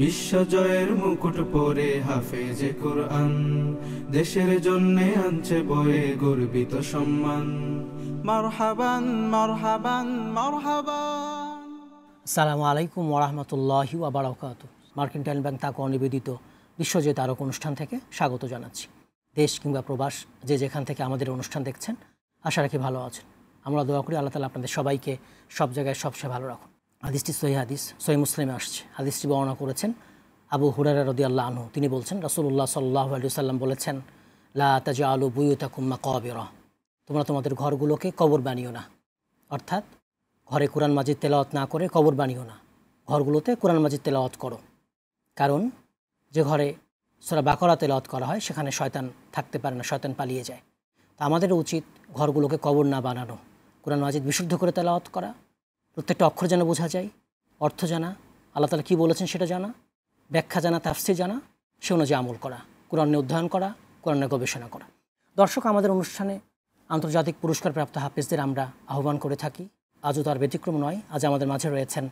বিশ্বজয়ের মুকুট পরে হাফেজে কোরআন, দেশের জন্যে আনছে বয়ে গর্বিত সম্মান। মারহাবান মারহাবান মারহাবান। আসসালামু আলাইকুম ওয়া রাহমাতুল্লাহি ওয়া বারাকাতুহু। মার্কেন্টাইল ব্যাংক তাকওয়া নিবেদিত বিশ্বজয় তারক অনুষ্ঠান থেকে স্বাগত জানাচ্ছি। দেশ কিংবা প্রবাস যে যেখান থেকে আমাদের অনুষ্ঠান দেখছেন, আশা রাখি ভালো আছেন। আমরা দোয়া করি আল্লাহ তাআলা আপনাদের সবাইকে সব জায়গায় সবচেয়ে ভালো রাখুন। হাদিসটি সহিহ হাদিস, সহিহ মুসলিমে আসছে। হাদিসটি বর্ণনা করেছেন আবু হুরায়রা রাদিয়াল্লাহু আনহু। তিনি বলছেন, রাসূলুল্লাহ সাল্লাল্লাহু আলাইহি ওয়াসাল্লাম বলেছেন, লা তাজআলু বুয়ুতাকুম মাকাবিরা, তোমরা তোমাদের ঘরগুলোকে কবর বানিও না। অর্থাৎ ঘরে কোরআন মাজিদ তেলাওয়াত না করে কবর বানিও না, ঘরগুলোতে কোরআন মাজিদ তেলাওয়াত করো। কারণ যে ঘরে সূরা বাকারা তেলাওয়াত করা হয় সেখানে শয়তান থাকতে পারে না, শয়তান পালিয়ে যায়। তা আমাদের উচিত ঘরগুলোকে কবর না বানানো, কোরআন মাজিদ বিশুদ্ধ করে তেলাওয়াত করা, প্রত্যেকটা অক্ষর যেন বোঝা যায়, অর্থ জানা, আল্লাহ তাআলা কী বলেছেন সেটা জানা, ব্যাখ্যা জানা, তাফসীর জানা, সে অনুযায়ী আমল করা, কোরআনে অধ্যয়ন করা, কোরআনে গবেষণা করা। দর্শক, আমাদের অনুষ্ঠানে আন্তর্জাতিক পুরস্কারপ্রাপ্ত হাফেজদের আমরা আহ্বান করে থাকি। আজও তার ব্যতিক্রম নয়। আজ আমাদের মাঝে রয়েছেন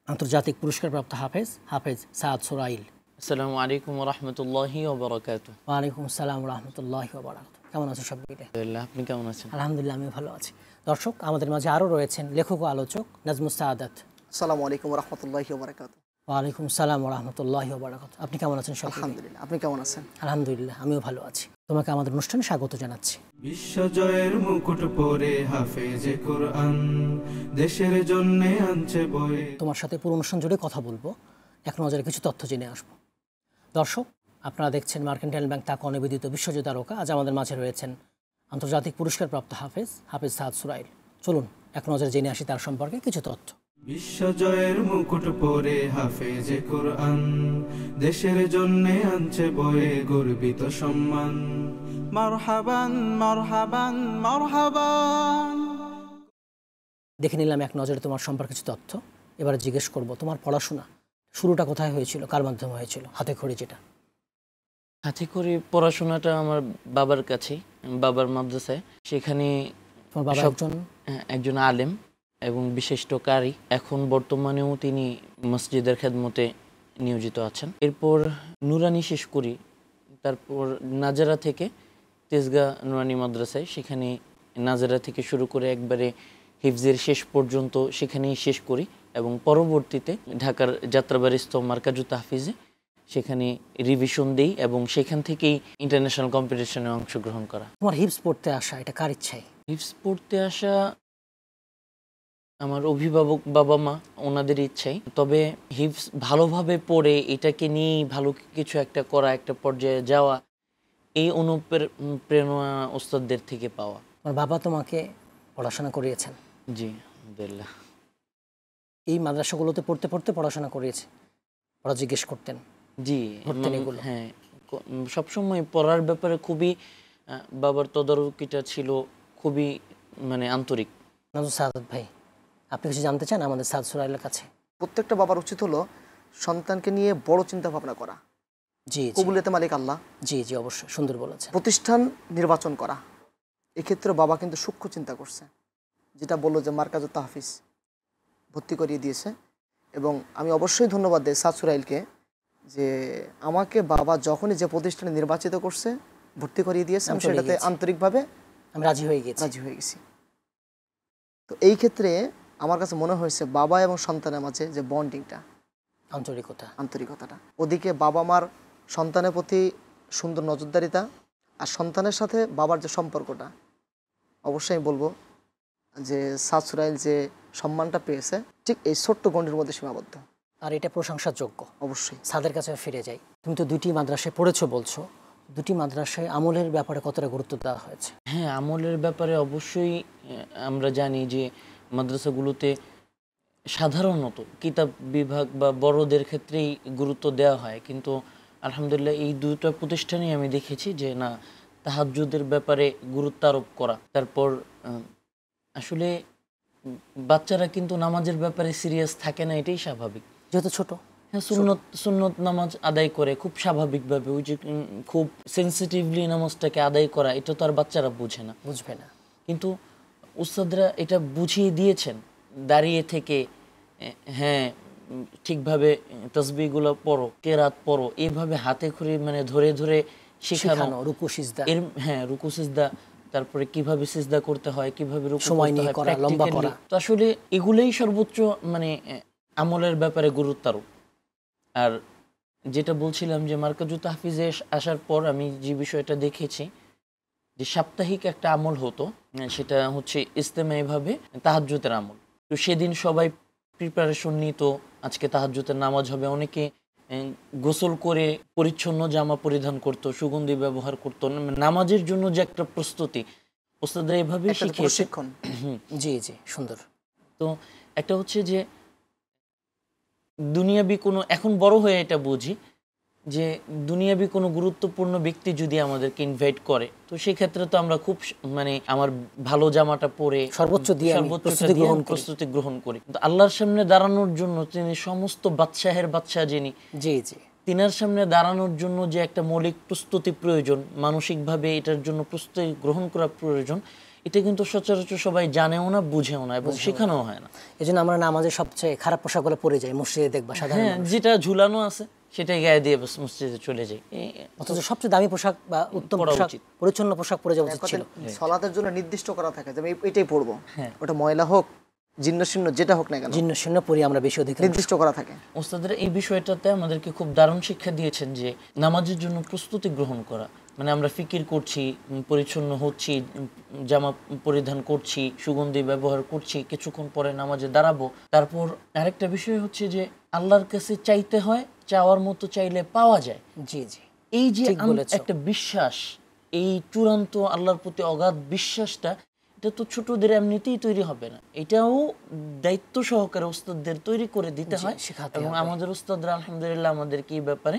আন্তর্জাতিক পুরস্কারপ্রাপ্ত হাফেজ সাদ সুরাইল। আসসালামু আলাইকুম ওয়া রাহমাতুল্লাহি ওয়া বারাকাতুহু। ওয়া আলাইকুম আসসালাম ওয়া রাহমাতুল্লাহি ওয়া বারাকাতুহু। কেমন আছেন সবাই? আলহামদুলিল্লাহ, আপনি কেমন আছেন? আলহামদুলিল্লাহ, আমি ভালো আছি। দর্শক, আমাদের মাঝে আরও রয়েছেন লেখক ও আলোচক নাজমুস সাআদাত। আসসালামু আলাইকুম ওয়া রাহমাতুল্লাহি ওয়া বারাকাতুহু। ওয়া আলাইকুম আসসালাম ওয়া রাহমাতুল্লাহি ওয়া বারাকাতুহু। আপনি কেমন আছেন সবাই? আলহামদুলিল্লাহ, আপনি কেমন আছেন? আলহামদুলিল্লাহ, আমিও ভালো আছি। তোমাকে আমাদের অনুষ্ঠানে স্বাগত জানাচ্ছি। বিশ্বজয়ের মুকুট পরে হাফেজে কোরআন, দেশের জন্যে আনছে বয়ে। তোমার সাথে পুরো অনুষ্ঠান জুড়ে কথা বলবো, এক নজরে কিছু তথ্য জেনে আসবো। দর্শক, আপনারা দেখছেন মার্কেন্টাইল ব্যাংক তাকওয়া নিবেদিত বিশ্বজয় তারকা। আজ আমাদের মাঝে রয়েছেন আন্তর্জাতিক পুরস্কারপ্রাপ্ত হাফেজ সাদ সুরাইল। চলুন এক নজরে জেনে আসি তার সম্পর্কে কিছু তথ্য। বিশ্বজয়ের মুকুট পরে হাফেজে কোরআন, দেশের জন্যে আনছে বয়ে গর্বিত সম্মান। মারহাবান মারহাবান মারহাবান। দেখে নিলাম এক নজরে তোমার সম্পর্কে কিছু তথ্য। এবারে জিজ্ঞেস করব, তোমার পড়াশোনা শুরুটা কোথায় হয়েছিল, কার মাধ্যমে হয়েছিল? হাতে খড়ি যেটা। হাতে করে পড়াশোনাটা আমার বাবার কাছেই, বাবার মাদ্রাসায়। সেখানে তোমার বাবা একজন আলেম এবং বিশিষ্ট কারি। এখন বর্তমানেও তিনি মসজিদের খেদমতে নিয়োজিত আছেন। এরপর নুরানি শেষ করি, তারপর নাজারা থেকে তেজগাঁ নুরানি মাদ্রাসায়, সেখানে নাজারা থেকে শুরু করে একবারে হিফজের শেষ পর্যন্ত সেখানেই শেষ করি এবং পরবর্তীতে ঢাকার যাত্রাবাড়িস্থ মার্কাজু তাহফিজে সেখানে রিভিশন দেই এবং সেখান থেকেই ইন্টারন্যাশনাল কম্পিটিশনে অংশগ্রহণ করা। তোমার হিফজ পড়তে আসা এটা কার ইচ্ছায়? হিফজ পড়তে আসা আমার অভিভাবক বাবা মা, ওনাদের ইচ্ছাই। তবে হিফজ ভালোভাবে পড়ে এটাকে নিয়েই ভালো কিছু একটা করা, একটা পর্যায়ে যাওয়া, এই অনুপ্রেরণা ওস্তাদদের থেকে পাওয়া। তোমার বাবা তোমাকে পড়াশোনা করিয়েছেন? জি, আলহামদুলিল্লাহ। এই মাদ্রাসাগুলোতে পড়তে পড়তে পড়াশোনা করিয়েছে? ওরা জিজ্ঞেস করতেন? জি, হ্যাঁ, সবসময় পড়ার ব্যাপারে খুবই বাবার তদারকিটা ছিল খুবই আন্তরিক। নাজমুস সাআদাত ভাই, আপনি কিছু জানতে চান আমাদের সাদ সুরাইলের কাছে? প্রত্যেকটা বাবার উচিত হলো সন্তানকে নিয়ে বড় চিন্তা ভাবনা করা। জি, কবুলিয়তে মালিক আল্লাহ। জি জি, অবশ্যই, সুন্দর বলেছেন। প্রতিষ্ঠান নির্বাচন করা, এক্ষেত্রে বাবা কিন্তু সূক্ষ্ম চিন্তা করছে। যেটা বললো যে মার্কাজু তাহফিজ ভর্তি করিয়ে দিয়েছে, এবং আমি অবশ্যই ধন্যবাদ দিই সাদ সুরাইলকে যে আমাকে বাবা যখনই যে প্রতিষ্ঠানে নির্বাচিত করছে, ভর্তি করিয়ে দিয়েছে, আমি সেটাতে আন্তরিকভাবে আমি রাজি হয়ে গেছি। তো এই ক্ষেত্রে আমার কাছে মনে হয়েছে বাবা এবং সন্তানের মাঝে যে বন্ডিংটা, আন্তরিকতাটা, ওদিকে বাবা মার সন্তানের প্রতি সুন্দর নজরদারিতা, আর সন্তানের সাথে বাবার যে সম্পর্কটা, অবশ্যই আমি বলবো যে সাদ সুরাইল যে সম্মানটা পেয়েছে ঠিক এই ছোট্ট গণ্ডির মধ্যে সীমাবদ্ধ, আর এটা প্রশংসার যোগ্য। অবশ্যই। সাদের কাছে ফিরে যাই। তুমি তো দুটি মাদ্রাসায় পড়েছো বলছো, দুটি মাদ্রাসায় আমলের ব্যাপারে কতটা গুরুত্ব দেওয়া হয়েছে? হ্যাঁ, আমলের ব্যাপারে অবশ্যই আমরা জানি যে মাদ্রাসাগুলোতে সাধারণত কিতাব বিভাগ বা বড়দের ক্ষেত্রেই গুরুত্ব দেওয়া হয়, কিন্তু আলহামদুলিল্লাহ এই দুটো প্রতিষ্ঠানেই আমি দেখেছি যে না, তাহাজ্জুদের ব্যাপারে গুরুত্ব আরোপ করা। তারপর আসলে বাচ্চারা কিন্তু নামাজের ব্যাপারে সিরিয়াস থাকে না, এটাই স্বাভাবিক, যেহেতু ছোট। হ্যাঁ, সুন্নত নামাজ আদায় করে খুব স্বাভাবিকভাবে, ওই যে খুব সেন্সিটিভলি নামাজটাকে আদায় করা, এটা তো আর বাচ্চারা বুঝবে না। কিন্তু উস্তাদরা এটা বুঝিয়ে দিয়েছেন দাঁড়িয়ে থেকে। হ্যাঁ, ঠিকভাবে তাসবিহগুলো পড়ো, কেরাত পড়ো, এইভাবে হাতে করে মানে ধরে ধরে শেখানো, রুকু সিজদা, হ্যাঁ রুকু সিজদা, তারপরে কিভাবে সিজদা করতে হয়, কিভাবে রুকু সময় করতে নিয়ে হয়, করা, লম্বা practically। করা। তো আসলে এগুলোই সর্বোচ্চ মানে আমলের ব্যাপারে গুরুত্বারোপ। আর যেটা বলছিলাম যে মার্কাজু তাহফিজে আসার পর আমি যে বিষয়টা দেখেছি যে সাপ্তাহিক একটা আমল হতো, সেটা হচ্ছে ইজতেমাইভাবে তাহাজ্জুদের আমল। তো সেদিন সবাই প্রিপারেশন নিত, আজকে তাহাজ্জুদের নামাজ হবে। অনেকে গোসল করে পরিচ্ছন্ন জামা পরিধান করত, সুগন্ধি ব্যবহার করত। নামাজের জন্য যে একটা প্রস্তুতি ওস্তাদরা এভাবেই শিখিয়েছে। প্রশিক্ষণ। জি জি, সুন্দর। তো একটা হচ্ছে যে দুনিয়াবি কোনো, এখন বড় হয়ে এটা বুঝি যে দুনিয়াবি কোনো গুরুত্বপূর্ণ ব্যক্তি যদি আমাদেরকে ইনভাইট করে, তো সেই ক্ষেত্রে তো আমরা খুব মানে আমার ভালো জামাটা পরে সর্বোচ্চ দিয়ে প্রস্তুতি গ্রহণ করি। কিন্তু আল্লাহর সামনে দাঁড়ানোর জন্য তিনি সমস্ত বাদশাহের বাদশাহ যিনি, জি জি, তিনার সামনে দাঁড়ানোর জন্য যে একটা মৌলিক প্রস্তুতি প্রয়োজন, মানসিকভাবে এটার জন্য প্রস্তুতি গ্রহণ করা প্রয়োজন, এটা কিন্তু সচরাচর সবাই জানেও না, বুঝেও না এবং শেখানো হয় না। এই জন্য আমরা নামাজের সবচেয়ে খারাপ পোশাকগুলো পরে যাই মসজিদে, দেখবা সাধারণ মানুষ। যেটা ঝুলানো আছে সেটাই গায়ে দিয়ে মসজিদে চলে যাই, অথচ সবচেয়ে দামি পোশাক বা উত্তম পোশাক, পরিচ্ছন্ন পোশাক পরে যাওয়া উচিত ছিল। সালাতের জন্য নির্দিষ্ট করা থাকে যে আমি এটাই পরবো, ওটা ময়লা হোক জীর্ণ শীর্ণ যেটা হোক না কেন, জীর্ণ শীর্ণ পরি আমরা বেশি অধিক নির্দিষ্ট করা থাকে। ওস্তাদরা এই বিষয়টাতে আমাদেরকে খুব দারুণ শিক্ষা দিয়েছেন যে নামাজের জন্য প্রস্তুতি গ্রহণ করা মানে আমরা ফিকির করছি, পরিচ্ছন্ন হচ্ছি, জামা পরিধান করছি, সুগন্ধি ব্যবহার করছি, কিছুক্ষণ পরে নামাজে দাঁড়াবো। তারপর আরেকটা বিষয় হচ্ছে যে আল্লাহর কাছে চাইতে হয়, চাওয়ার মতো চাইলে পাওয়া যায়। জি জি, এই যে একটা বিশ্বাস, এই চূড়ান্ত আল্লাহর প্রতি অগাধ বিশ্বাসটা, এটা তো ছোটদের এমনিতেই তৈরি হবে না, এটাও দায়িত্ব সহকারে ওস্তাদদের তৈরি করে দিতে হয়। এবং আমাদের ওস্তাদরা আলহামদুলিল্লাহ আমাদেরকে এই ব্যাপারে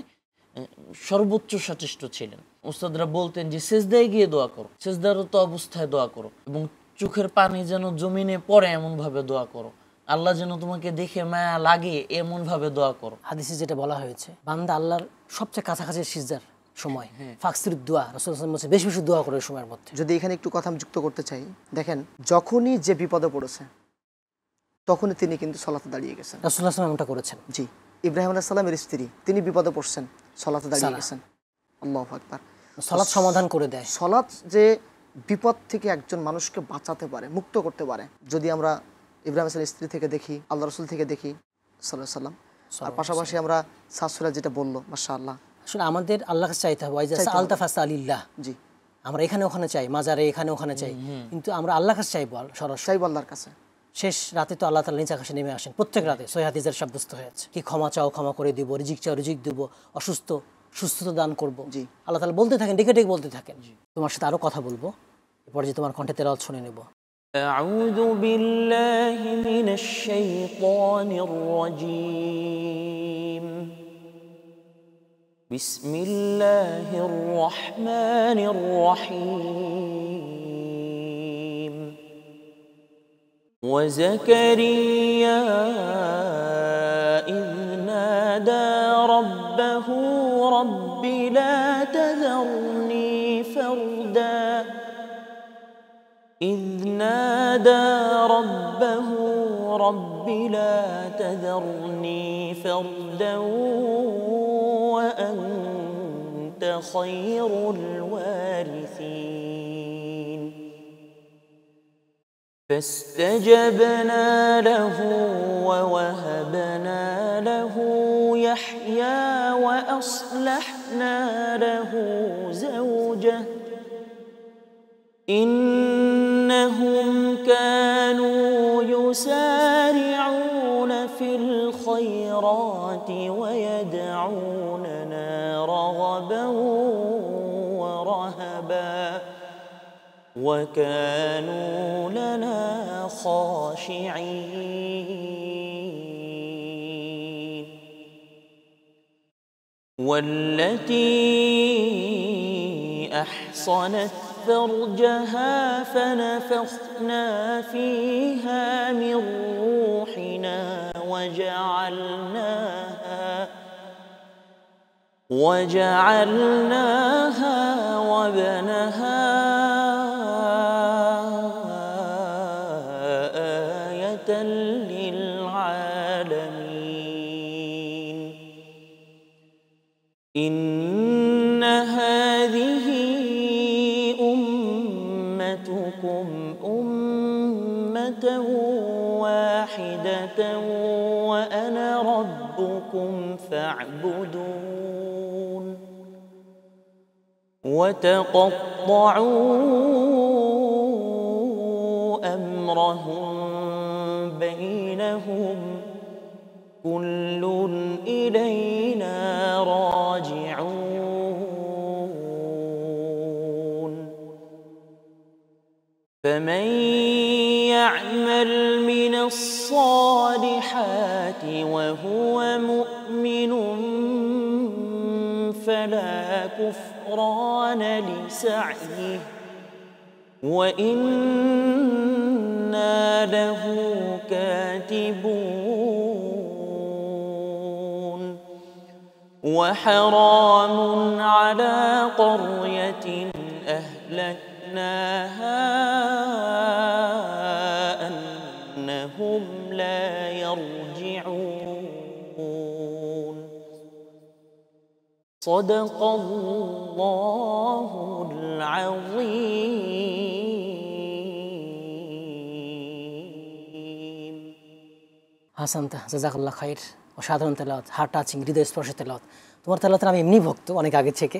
সর্বোচ্চ সচেষ্ট ছিলেন। ওস্তাদরা বলতেন যে সেজদায় গিয়ে দোয়া করো, সেজদারত অবস্থায় দোয়া করো, এবং চোখের পানি যেন জমিনে পড়ে এমন ভাবে দোয়া করো, আল্লাহ যেন তোমাকে দেখে মায়া লাগে এমন ভাবে দোয়া করো। হাদিসে যেটা বলা হয়েছে, বান্দা আল্লাহর সবচেয়ে কাছাকাছি সিজদার সময় ফাকসির দোয়া, রাসূলুল্লাহ সাল্লাল্লাহু আলাইহি ওয়াসাল্লাম বেশি বেশি দোয়া করে সময়ের মধ্যে। যদি এখানে একটু কথা আমি যুক্ত করতে চাই, দেখেন যখনই যে বিপদে পড়েছে তখনই তিনি কিন্তু সলাতে দাঁড়িয়ে গেছেন। রাসূলুল্লাহ সাল্লাল্লাহু আলাইহি ওয়াসাল্লাম এমনটা করেছেন। জি, ইব্রাহিম আলাইহিস সালামের স্ত্রী, তিনি বিপদে পড়ছেন, সলাতে দাঁড়িয়ে গেছেন। আল্লাহু আকবার। সালাত সমাধান করে দেয়। সলাত যে বিপদ থেকে একজন মানুষকে বাঁচাতে পারে, মুক্ত করতে পারে। যদি আমরা ইব্রাহিম আলাইহিস স্ত্রী থেকে দেখি, আল্লাহ রাসূল থেকে দেখি সাল্লাল্লাহু আলাইহি সাল্লাম, আর পাশাপাশি আমরা শাশুড়া যেটা বললো, মাশাআল্লাহ। আসলে আমাদের আল্লাহর কাছে চাইতে হবে, ওয়াইজা সাআলতা ফাসআলিল্লাহ। জি, আমরা এখানে ওখানে চাই, মাজারে এখানে ওখানে চাই, কিন্তু আমরা আল্লাহর কাছে চাইবো, সরাসরি চাইবো আল্লাহর কাছে। শেষ রাতে তো আল্লাহ তাআলা নিজ আকাশে নেমে আসেন, প্রত্যেক রাতে সহিহ হাদিসের সাব্যস্ত হয়েছে, কি ক্ষমা চাও ক্ষমা করে দিব, রিজিক চাও রিজিক দিব, অসুস্থ সুস্থতা দান করব। জি, আল্লাহ তাআলা বলতে থাকেন, ডেকে ডেকে বলতে থাকেন। তোমার সাথে আরো কথা বলবো, এরপর যে তোমার কণ্ঠে তেলাওয়াত শুনে নেব। أعوذ بالله من الشيطان الرجيم. بسم الله الرحمن الرحيم. وزكريا إذ نادى ربه رب لا تذرني فردا إذ نادى ربه رب لا تذرني فردا وأنت خير الوارثين فاستجبنا له ووهبنا له يحيى وأصلحنا له زوجه إنهم كانوا يسارعون في الخيرات ويدعوننا رغبا ورهبا وكانوا لنا خاشعين والتي أحصنت فرجها فنفخنا فيها من روحنا وجعلناها وابنها آية للعالمين ইন্না হাযিহি উম্মাতুকুম উম্মাতান ওয়াহিদাতান ওয়া আনা রাব্বুকুম ফা'বুদুন ওয়া তাকাত্তা'উ আমরাহুম বাইনাহুম কুল্লুন ইলাইনা রাজিউন ফামান ইয়া'মাল মিনাস সালিহাতি ওয়া হুয়া মুমিনুন ফালা কুফরানা লিসা'ইহি ওয়া ইন্না লাহু কাতিবুন وحرام على قرية أهلكناها أنهم لا يرجعون صدق الله العظيم হাসানতা জাযাকাল্লাহ খাইর। অসাধারণ তেলাওয়াত, হার্ট টাচিং, হৃদয় স্পর্শী তেলাওয়াত। তোমার তেলাওয়াতের আমি এমনি ভক্ত অনেক আগে থেকে।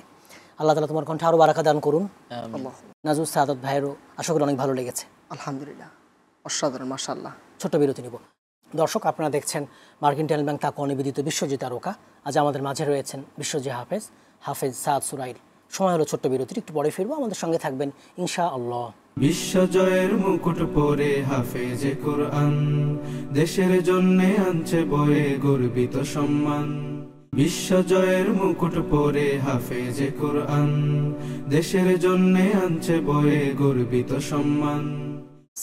আল্লাহ তাআলা তোমার কণ্ঠে আরও বারাকা দান করুন। নাজুস সাদাত ভাইয়েরও আশা করি অনেক ভালো লেগেছে। আলহামদুলিল্লাহ, অসাধারণ, মাশাআল্লাহ। ছোট্ট বিরতি নিব। দর্শক, আপনারা দেখছেন মার্কেন্টাইল ব্যাংক তাকওয়া নিবেদিত বিশ্বজিৎ তারকা। আজ আমাদের মাঝে রয়েছেন বিশ্বজিৎ হাফেজ সাদ সুরাইল। সময় হলো ছোট্ট বিরতির, একটু পরে ফিরবো। আমাদের সঙ্গে থাকবেন ইনশাআল্লাহ। বিশ্বজয়ের মুকুট পরে হাফেজে কোরআন, দেশের জন্যে আনছে বয়ে গর্বিত সম্মান। বিশ্বজয়ের মুকুট পরে হাফেজে কোরআন, দেশের জন্যে আনছে বয়ে গর্বিত সম্মান।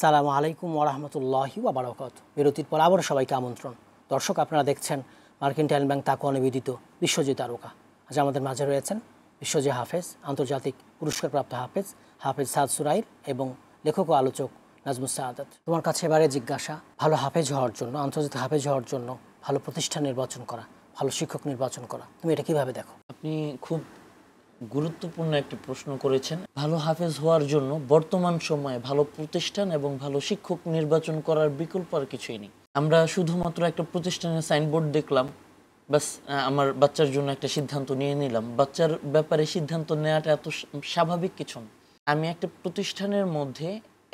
সালামু আলাইকুম ওয়া রাহমাতুল্লাহি ওয়া বারাকাতুহু। বিরতির পর আবার সবাইকে আমন্ত্রণ। দর্শক, আপনারা দেখছেন মার্কেন্টাইল ব্যাংক তাকওয়া নিবেদিত বিশ্বজিৎ তারকা। আজ আমাদের মাঝে রয়েছেন বিশ্বজিৎ হাফেজ, আন্তর্জাতিক পুরস্কারপ্রাপ্ত হাফেজ সাদ সুরাইল এবং লেখক ও আলোচক নাজমুস সাআদাত। তোমার কাছে এবারে জিজ্ঞাসা, ভালো হাফেজ হওয়ার জন্য, আন্তর্জাতিক হাফেজ হওয়ার জন্য ভালো প্রতিষ্ঠান নির্বাচন করা, ভালো শিক্ষক নির্বাচন করা, তুমি এটা কিভাবে দেখো? আপনি খুব গুরুত্বপূর্ণ একটি প্রশ্ন করেছেন। ভালো হাফেজ হওয়ার জন্য বর্তমান সময়ে ভালো প্রতিষ্ঠান এবং ভালো শিক্ষক নির্বাচন করার বিকল্প আর কিছুই নেই। আমরা শুধুমাত্র একটা প্রতিষ্ঠানের সাইনবোর্ড দেখলাম, বাস আমার বাচ্চার জন্য একটা সিদ্ধান্ত নিয়ে নিলাম। বাচ্চার ব্যাপারে সিদ্ধান্ত নেওয়াটা এত স্বাভাবিক কিছু না। আমি একটা প্রতিষ্ঠানের মধ্যে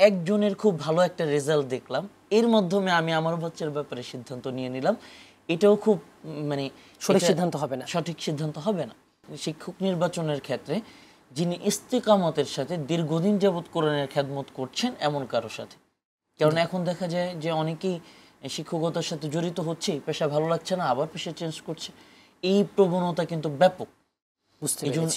একজনের খুব ভালো একটা রেজাল্ট দেখলাম, এর মাধ্যমে আমি আমার বাচ্চার ব্যাপারে সিদ্ধান্ত নিয়ে নিলাম, এটাও খুব সঠিক সিদ্ধান্ত হবে না। সঠিক সিদ্ধান্ত হবে না। শিক্ষক নির্বাচনের ক্ষেত্রে যিনি ইস্তেকামতের সাথে দীর্ঘদিন যাবৎ কোরআনের খেদমত করছেন এমন কারো সাথে, কারণ এখন দেখা যায় যে অনেকেই শিক্ষকতার সাথে জড়িত হচ্ছে, পেশা ভালো লাগছে না, আবার পেশা চেঞ্জ করছে। এই প্রবণতা কিন্তু ব্যাপক।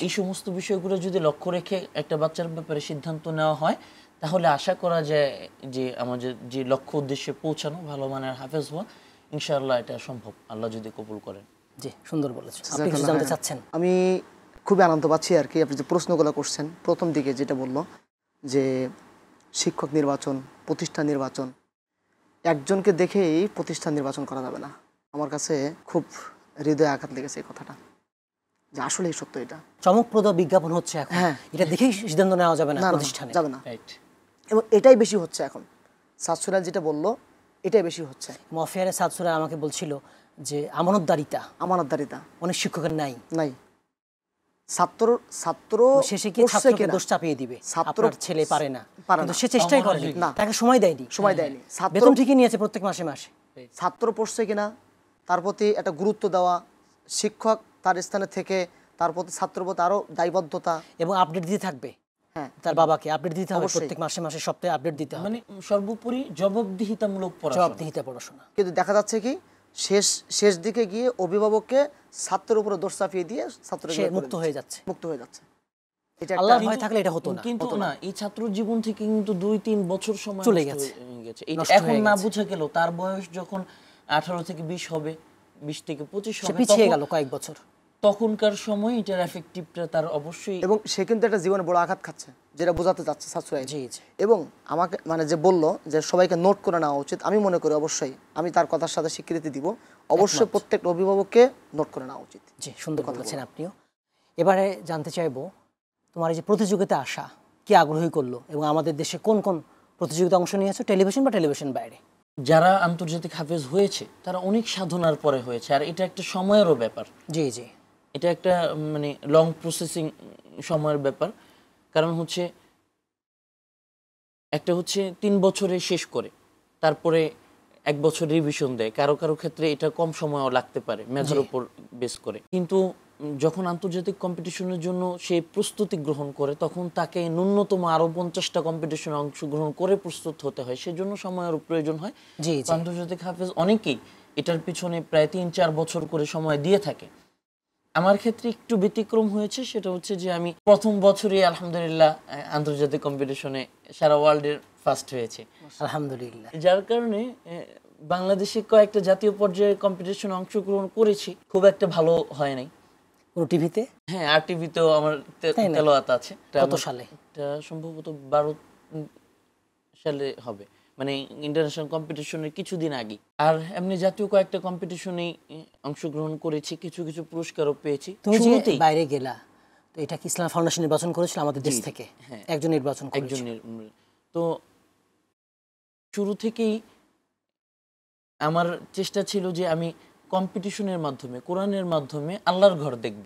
এই সমস্ত বিষয়গুলো যদি লক্ষ্য রেখে একটা বাচ্চার ব্যাপারে সিদ্ধান্ত নেওয়া হয়, তাহলে আশা করা যায় যে আমাদের যে লক্ষ্য উদ্দেশ্যে পৌঁছানো, ভালো মানের হাফেজ হওয়া, ইনশাআল্লাহ এটা সম্ভব, আল্লাহ যদি কবুল করেন। জি, সুন্দর বলেছেন। আপনি কি জানতে চাচ্ছেন? আমি খুবই আনন্দ পাচ্ছি আর কি, আপনি যে প্রশ্নগুলো করছেন প্রথম দিকে যেটা বললো যে শিক্ষক নির্বাচন, প্রতিষ্ঠান নির্বাচন, একজনকে দেখেই প্রতিষ্ঠান নির্বাচন করা যাবে না। আমার কাছে খুব হৃদয়ে আঘাত লেগেছে এই কথাটা, যে আসলেই সত্য। এটা চমকপ্রদ বিজ্ঞাপন হচ্ছে এখন, এটা দেখেই সিদ্ধান্ত নেওয়া যাবে না, প্রতিষ্ঠানে যাবে না। এবং এটাই বেশি হচ্ছে এখন। সাদ সুরাইল যেটা বললো এটাই বেশি হচ্ছে। মফিয়ারে সাদ সুরাইল আমাকে বলছিল যে আমানতদারিতা অনেক শিক্ষকের নাই। ছাত্র শেষে কি ছাত্রকে দোষ চাপিয়ে দিবে, আপনার ছেলে পারে না, কিন্তু সে চেষ্টাই করেনি, তাকে সময় দেয়নি। বেতন ঠিকই নিয়েছে প্রত্যেক মাসে মাসে। ছাত্র পড়ছে কিনা তার প্রতি একটা গুরুত্ব দেওয়া, শিক্ষক তার স্থানে থেকে তার প্রতি ছাত্রের প্রতি আরো দায়বদ্ধতা, এবং আপডেট দিতে থাকবে। তার বাবাকে আপডেট দিতে হবে প্রত্যেক মাসে মাসে, সপ্তাহে আপডেট দিতে হবে, মানে সর্বোপরি জবাবদিহিতামূলক পড়াশোনা। কিন্তু দেখা যাচ্ছে কি শেষ দিকে গিয়ে অভিভাবককে ছাত্রের উপরে দোষ চাপিয়ে দিয়ে ছাত্র মুক্ত হয়ে যাচ্ছে। আল্লাহর ভয় থাকলে এটা হতো না। কিন্তু না, এই ছাত্র জীবন থেকে কিন্তু 2-3 বছর সময় চলে গেছে। এখন না বুঝা গেল, তার বয়স যখন 18 থেকে 20 হবে, 20 থেকে 25 হবে, পিছিয়ে গেল কয়েক বছর। তখনকার সময় এটার এফেক্টিভটা তার অবশ্যই, এবং সে কিন্তু একটা জীবনে বড় আঘাত খাচ্ছে, যেটা বোঝাতে চাচ্ছে সাদ সুরাইল। এবং আমাকে মানে যে বললো যে সবাইকে নোট করে নেওয়া উচিত, আমি মনে করি অবশ্যই, আমি তার কথার সাথে স্বীকৃতি দিব, অবশ্যই প্রত্যেকটা অভিভাবককে নোট করে নেওয়া উচিত। জি, সুন্দর বলেছেন আপনিও। এবারে জানতে চাইবো তোমার এই যে প্রতিযোগিতা আসা কি আগ্রহী করলো এবং আমাদের দেশে কোন কোন প্রতিযোগিতা অংশ নিয়েছো, টেলিভিশন বা টেলিভিশন বাইরে? যারা আন্তর্জাতিক হাফেজ হয়েছে তারা অনেক সাধনার পরে হয়েছে, আর এটা একটা সময়েরও ব্যাপার। জি জি, এটা একটা মানে লং প্রসেসিং সময়ের ব্যাপার। কারণ হচ্ছে একটা হচ্ছে 3 বছরে শেষ করে তারপরে 1 বছর রিভিশন দেয়, কারো কারো ক্ষেত্রে এটা কম সময়ও লাগতে পারে মেধার উপর বেস করে। কিন্তু যখন আন্তর্জাতিক কম্পিটিশনের জন্য সে প্রস্তুতি গ্রহণ করে তখন তাকে ন্যূনতম আরো 50টা কম্পিটিশনে অংশগ্রহণ করে প্রস্তুত হতে হয়, সেজন্য সময়ের প্রয়োজন হয়। আন্তর্জাতিক হাফেজ অনেকেই এটার পিছনে প্রায় 3-4 বছর করে সময় দিয়ে থাকে। আমার ক্ষেত্রে একটু ব্যতিক্রম হয়েছে, সেটা হচ্ছে যে আমি প্রথম বছরই আলহামদুলিল্লাহ আন্তর্জাতিক কম্পিটিশনে সারা ওয়ার্ল্ডের ফার্স্ট হয়েছে আলহামদুলিল্লাহ। যার কারণে বাংলাদেশে কয়েকটা জাতীয় পর্যায়ে কম্পিটিশনে অংশগ্রহণ করেছি, খুব একটা ভালো হয় নাই। পুরো টিভিতে? হ্যাঁ, আর টিভিতেও আমার তেলাওয়াত আছে। কত সালে? এটা সম্ভবত 12 সালে হবে, মানে ইন্টারন্যাশনাল কম্পিটিশনের কিছুদিন আগে। আর এমনি জাতীয় কয়েকটা কম্পিটিশনে অংশগ্রহণ করেছি, কিছু কিছু পুরস্কারও পেয়েছি। তুমি যে বাইরে গেলা, তো এটা কি ইসলাম ফাউন্ডেশন নির্বাচন করেছিল আমাদের দেশ থেকে? হ্যাঁ, একজন নির্বাচন করেছিল। একজন। তো শুরু থেকেই আমার চেষ্টা ছিল যে আমি কম্পিটিশনের মাধ্যমে, কোরআনের মাধ্যমে আল্লাহর ঘর দেখব,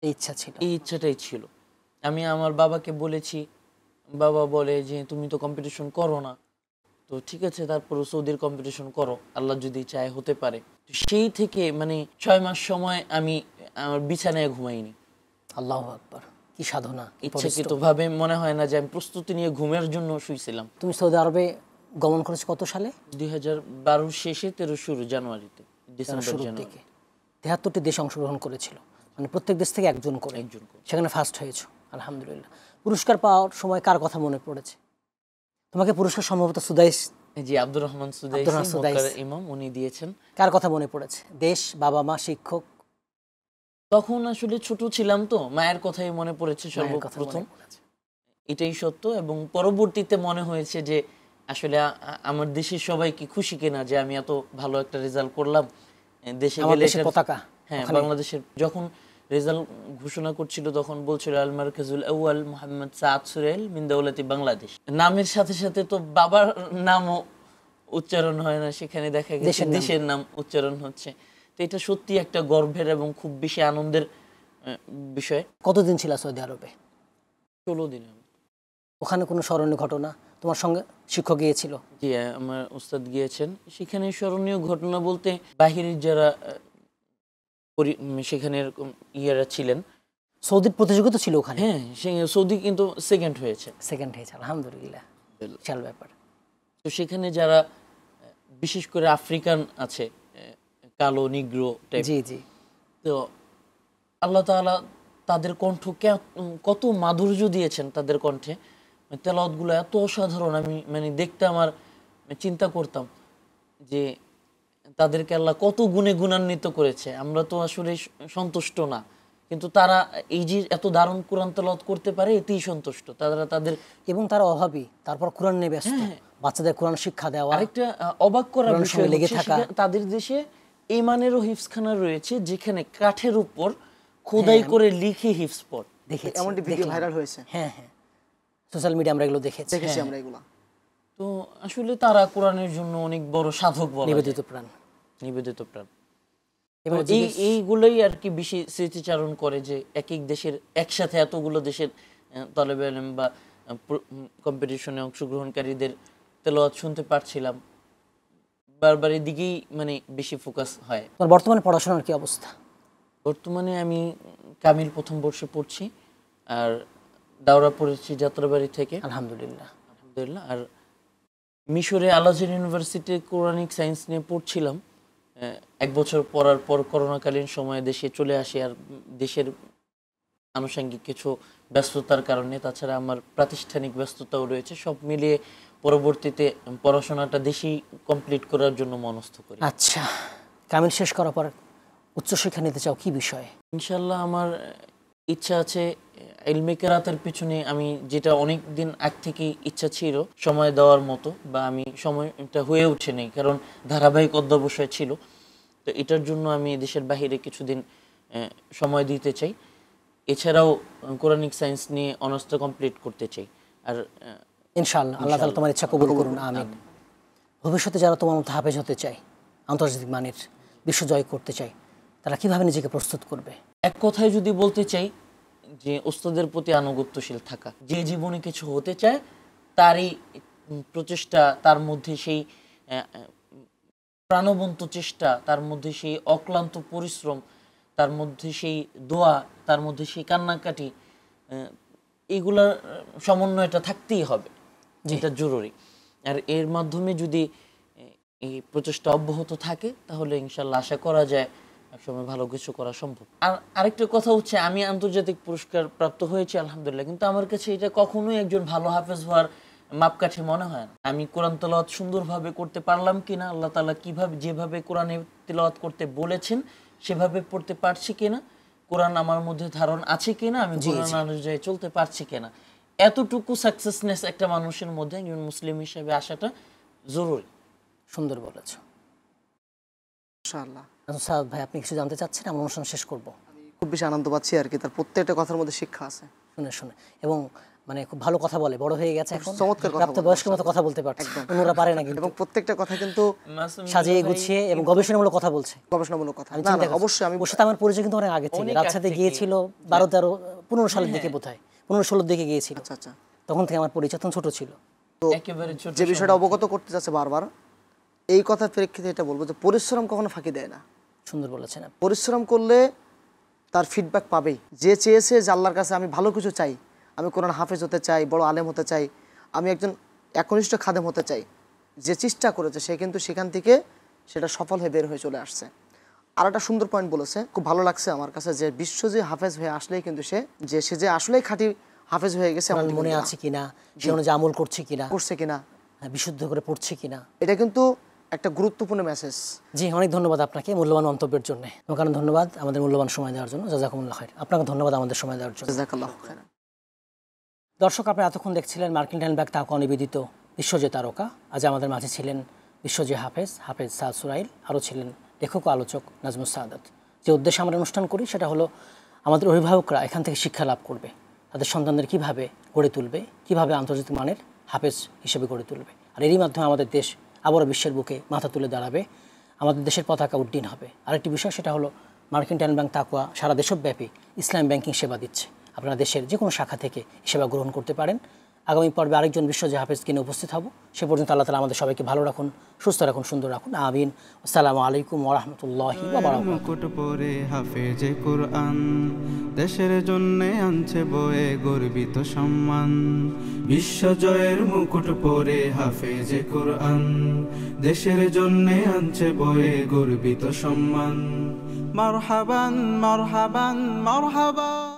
এই ইচ্ছা ছিল, এই ইচ্ছাটাই ছিল। আমি আমার বাবাকে বলেছি, বাবা বলে যে তুমি তো কম্পিটিশন করো না, তো ঠিক আছে তারপর সৌদির কম্পিটিশন করো, আল্লাহ যদি চায় হতে পারে। সেই থেকে মানে 6 মাস সময় আমি আমার বিছানায় ঘুমাইনি। আল্লাহু আকবার, কি সাধনা! ইচ্ছাকৃতভাবে মনে হয় না যে আমি প্রস্তুতি নিয়ে ঘুমের জন্য শুইছিলাম। তুমি সৌদি আরবে গমন করেছো কত সালে? 2012 শেষে 13 শুরু জানুয়ারিতে, ডিসেম্বর জানুয়ারি। 73টি দেশ অংশগ্রহণ করেছিল, মানে প্রত্যেক দেশ থেকে একজন করে, সেখানে ফার্স্ট হয়েছো আলহামদুলিল্লাহ। পুরস্কার পাওয়ার সময় কার কথা মনে পড়েছে? তোমাকে পুরস্কার সম্ভবত সুদাইস, জি আব্দুর রহমান সুদাইস ইমাম, উনি দিয়েছেন। কার কথা মনে পড়েছে? দেশ, বাবা মা, শিক্ষক? তখন আসলে ছোট ছিলাম তো, মায়ের কথাই মনে পড়েছে সর্বপ্রথম, এটাই সত্য। এবং পরবর্তীতে মনে হয়েছে যে আসলে আমার দেশের সবাই কি খুশি কিনা যে আমি এত ভালো একটা রেজাল্ট করলাম। দেশে গেলে পতাকা, হ্যাঁ বাংলাদেশের যখন রেজাল্ট ঘোষণা করছিল তখন বলছিল আল মারকাজুল আউয়াল মুহাম্মদ সাদ সুরাইল মিন দাওলাতি বাংলাদেশ। নামের সাথে সাথে তো বাবার নামও উচ্চারণ হয় না, সেখানে দেখা গেছে দেশের নাম উচ্চারণ হচ্ছে। তো এটা সত্যি একটা গর্বের এবং খুব বেশি আনন্দের বিষয়। কতদিন ছিল সৌদি আরবে? 16 দিন। ওখানে কোনো স্মরণীয় ঘটনা? তোমার সঙ্গে শিক্ষক গিয়েছিল? জি, আমার উস্তাদ গিয়েছেন। সেখানে স্মরণীয় ঘটনা বলতে বাহিরের যারা সেখানে ইয়ারা ছিলেন, সৌদির প্রতিযোগিতা ছিল ওখানে। হ্যাঁ, সৌদি কিন্তু সেকেন্ড হয়েছে আলহামদুলিল্লাহ, বিশাল ব্যাপার। তো সেখানে যারা বিশেষ করে আফ্রিকান আছে, কালো নিগ্রো টাইপ, জি জি, তো আল্লাহ তাআলা তাদের কণ্ঠ কত মাধুর্য দিয়েছেন তাদের কণ্ঠে, তেলাওয়াতগুলো এত অসাধারণ। আমি মানে দেখতে আমার চিন্তা করতাম যে তাদেরকে আল্লাহ কত গুণে গুণান্বিত করেছে, আমরা তো আসলে সন্তুষ্ট না, কিন্তু তারা এই যে এত দারুণ কোরআন তেলাওয়াত করতে পারে এতেই সন্তুষ্ট। এবং তারা অভাবী, তারপর কোরআন নিয়ে ব্যস্ত, বাচ্চাদের কোরআন শিক্ষা দেওয়া। আরেকটা অবাক করা বিষয় লেগে থাকা, তাদের দেশে এই মানেরও হিফজখানা রয়েছে যেখানে কাঠের উপর খোদাই করে লিখে হিফজ পড়ে। দেখেছি, এমনটি ভিডিও ভাইরাল হয়েছে। হ্যাঁ হ্যাঁ, সোশ্যাল মিডিয়া আমরা এগুলো দেখেছি আমরা এগুলো। তো আসলে তারা কোরআনের জন্য অনেক বড় সাধক, নিবেদিত প্রাণ। এবার এইগুলোই আর কি বেশি স্মৃতিচারণ করে যে এক এক দেশের একসাথে এতগুলো দেশের তালেবে ইলম বা কম্পিটিশনে অংশগ্রহণকারীদের তেলাওয়াত শুনতে পারছিলাম, বারবার এদিকেই মানে বেশি ফোকাস হয়। বর্তমানে পড়াশোনার কি অবস্থা? বর্তমানে আমি কামিল প্রথম বর্ষে পড়ছি, আর দাওরা পড়েছি যাত্রাবাড়ি থেকে, আলহামদুলিল্লাহ। আর মিশরে আল আজহার ইউনিভার্সিটি কোরআনিক সায়েন্স নিয়ে পড়ছিলাম। 1 বছর পড়ার পর করোনাকালীন সময়ে দেশে চলে আসি, আর দেশের আনুষঙ্গিক কিছু ব্যস্ততার কারণে, তাছাড়া আমার প্রাতিষ্ঠানিক ব্যস্ততাও রয়েছে, সব মিলিয়ে পরবর্তীতে পড়াশোনাটা দেশেই কমপ্লিট করার জন্য মনস্থ করি। আচ্ছা, কামিল শেষ করার পর উচ্চশিক্ষা নিতে চাও কি বিষয়ে? ইনশাআল্লাহ আমার ইচ্ছা আছে ইলমে কেরাতের পিছনে, আমি যেটা অনেক দিন আগ থেকেই ইচ্ছা ছিল সময় দেওয়ার মতো, বা আমি সময়টা হয়ে উঠে নেই কারণ ধারাবাহিক অধ্যবসায় ছিল। তো এটার জন্য আমি দেশের বাহিরে কিছুদিন সময় দিতে চাই। এছাড়াও কোরআনিক সায়েন্স নিয়ে অনার্সটা কমপ্লিট করতে চাই। আর ইনশাআল্লাহ আল্লাহ তাআলা তোমার ইচ্ছা কবুল করুন, আমিন। ভবিষ্যতে যারা তোমার মতো হাফেজ হতে চায়, আন্তর্জাতিক মানের বিশ্ব জয় করতে চায়, তারা কিভাবে নিজেকে প্রস্তুত করবে? এক কথায় যদি বলতে চাই যে ওস্তাদের প্রতি আনুগত্যশীল থাকা। যে জীবনে কিছু হতে চায় তারই প্রচেষ্টা, তার মধ্যে সেই প্রাণবন্ত চেষ্টা, তার মধ্যে সেই অক্লান্ত পরিশ্রম, তার মধ্যে সেই দোয়া, তার মধ্যে সেই কান্নাকাটি, এগুলার সমন্বয়টা থাকতেই হবে, যেটা জরুরি। আর এর মাধ্যমে যদি এই প্রচেষ্টা অব্যাহত থাকে তাহলে ইনশাল্লাহ আশা করা যায় একসময় ভালো কিছু করা সম্ভব। আর আরেকটা কথা হচ্ছে, আমি আন্তর্জাতিক পুরস্কার প্রাপ্ত হয়েছি আলহামদুলিল্লাহ, কিন্তু আমার কাছে এটা কখনোই একজন ভালো হাফেজ হওয়ার মাপকাঠি মনে হয় না। আমি কোরআন তেলাওয়াত সুন্দরভাবে করতে পারলাম কিনা, আল্লাহ তাআলা কিভাবে যেভাবে কোরআনে তেলাওয়াত করতে বলেছেন সেভাবে পড়তে পারছি কিনা, কোরআন আমার মধ্যে ধারণ আছে কিনা, আমি কোরআন অনুযায়ী চলতে পারছি কিনা, এতটুকু সাকসেসনেস একটা মানুষের মধ্যে একজন মুসলিম হিসেবে আসাটা জরুরি। সুন্দর বলেছ ইনশাআল্লাহ। সাদ ভাই, আপনি কিছু জানতে চাচ্ছেন? আমরা অনুষ্ঠান শেষ করব। খুব বেশি আনন্দ পাচ্ছি আর কি, তার প্রত্যেকটা কথার মধ্যে শিক্ষা আছে। শুনে শুনে, এবং মানে খুব ভালো কথা বলে, বড় হয়ে গেছে এখন, চমৎকার কথা প্রাপ্ত বয়স্কের মতো কথা বলতে পারছে, অন্যরা পারে না কিন্তু। এবং প্রত্যেকটা কথা কিন্তু সাজিয়ে গুছিয়ে এবং গবেষণামূলক কথা বলছে, গবেষণামূলক কথা। না না, অবশ্যই। আমি ওর সাথে আমার পরিচয় কিন্তু অনেক আগে থেকে, রাজশাহীতে গিয়েছিল 12-13-15 সালের দিকে, বোধহয় 15-16 দিকে গিয়েছিল। আচ্ছা আচ্ছা, তখন থেকে আমার পরিচয় তখন ছোট ছিল। তো যে বিষয়টা অবগত করতে যাচ্ছে বারবার, এই কথার প্রেক্ষিতে এটা বলবো যে পরিশ্রম কখনো ফাঁকি দেয় না। সুন্দর বলেছেন। পরিশ্রম করলে তার ফিডব্যাক পাবেই। যে চেয়েছে যে আল্লাহর কাছে আমি ভালো কিছু চাই, আমি কোরআন হাফেজ হতে চাই, বড় আলেম হতে চাই, আমি একজন একনিষ্ঠ খাদেম হতে চাই, যে চেষ্টা করেছে সে কিন্তু সেখান থেকে সেটা সফল হয়ে বের হয়ে চলে আসছে। আর একটা সুন্দর পয়েন্ট বলেছে, খুব ভালো লাগছে আমার কাছে, যে বিশ্ব যে হাফেজ হয়ে আসলেই কিন্তু সে যে আসলেই খাঁটি হাফেজ হয়ে গেছে, মনে আছে কিনা, সে অনুযায়ী আমল করছে কিনা, বিশুদ্ধ করে পড়ছে কিনা, এটা কিন্তু একটা গুরুত্বপূর্ণ মেসেজ। জি, অনেক ধন্যবাদ আপনাকে মূল্যবান মন্তব্যের জন্য। কারণ ধন্যবাদ আমাদের মূল্যবান সময় দেওয়ার জন্য। জাযাকুমুল্লাহ খাইর। আপনাকে ধন্যবাদ আমাদের সময় দেওয়ার জন্য। জাযাকাল্লাহু খাইরান। দর্শক, আপনারা এতক্ষণ দেখছিলেন মার্কিন টাইমব্যাক তাকওয়া নিবেদিত বিশ্বজয় তারকা। আজ আমাদের মাঝে ছিলেন বিশ্বজয় হাফেজ সাদ সুরাইল, আরও ছিলেন লেখক ও আলোচক নাজমুস সাদাত। যে উদ্দেশ্যে আমরা অনুষ্ঠান করি সেটা হলো আমাদের অভিভাবকরা এখান থেকে শিক্ষা লাভ করবে, তাদের সন্তানদের কীভাবে গড়ে তুলবে, কীভাবে আন্তর্জাতিক মানের হাফেজ হিসেবে গড়ে তুলবে। আর এরই মাধ্যমে আমাদের দেশ আবারও বিশ্বের বুকে মাথা তুলে দাঁড়াবে, আমাদের দেশের পতাকা উড্ডীন হবে। আরেকটি বিষয়, সেটা হলো মার্কিন টাইমব্যাক তাকওয়া সারা দেশব্যাপী ইসলাম ব্যাংকিং সেবা দিচ্ছে। আপনারা দেশের যে কোনো শাখা থেকে সেবা গ্রহণ করতে পারেন। আগামী পর্বে আরেকজন বিশ্বজয় হাফেজকে নিয়ে উপস্থিত হব। সে পর্যন্ত আল্লাহ তাআলা আমাদের সবাইকে ভালো রাখুন, সুস্থ রাখুন, সুন্দর রাখুন। আমিন। আসসালামু আলাইকুম ওয়া রাহমাতুল্লাহি ওয়া বারাকাতুহু। মুকুট পরে হাফেজে কোরআন, দেশের জন্য আনছে বয়ে গর্বিত সম্মান। বিশ্বজয়ের মুকুট পরে হাফেজে কোরআন, দেশের জন্য আনছে বয়ে গর্বিত সম্মান। মারহাবান মারহাবান মারহাবান।